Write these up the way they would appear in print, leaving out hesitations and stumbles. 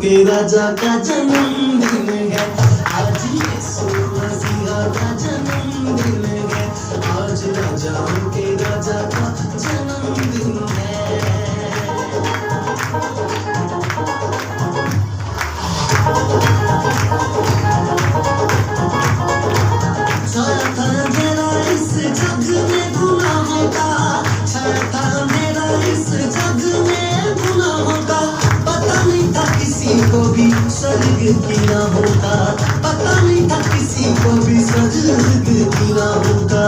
के राजा का जन्मदिन है। आज यीशु मसीहा का जन्मदिन है। आज राजाओं के राजा का जन्मदिन है। छाया था अंधेरा इस जग में गुनाहों का, छाया था अंधेरा इस जग में गुनाहों का। पता नहीं था किसी को भी स्वर्ग की राहों का, पता नहीं था किसी को भी स्वर्ग की राहों का।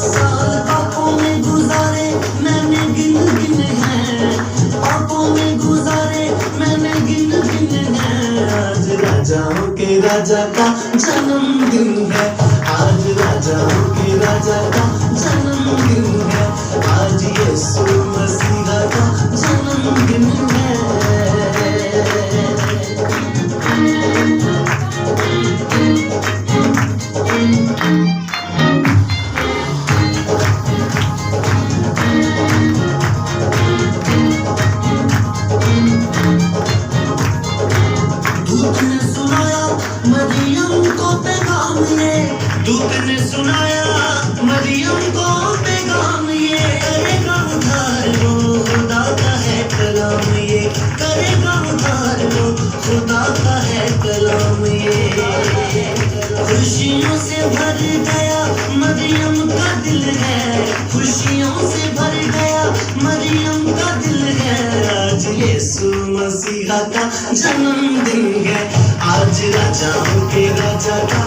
साल पापों में गुजारे मैंने गिन गिन है, पापों में गुजारे मैंने गिन गिन है। आज राजाओं के राजा का जन्मदिन है। आज राजाओं के राजा का जन्मदिन है। आज यीशु मसीहा का जन्मदिन है। दूत ने सुनाया मरियम को पैगाम ये, दूत ने सुनाया मरियम को पैगाम ये। करेगा उद्धार वो खुदा का है कलाम ये, करेगा उद्धार वो खुदा का है कलाम ये। खुशियों से भर गया मरियम का दिल है, खुशियों से भर गया मरियम का दिल है। आज यीशु मसीहा का जन्मदिन है। आज राजाओं के राजा का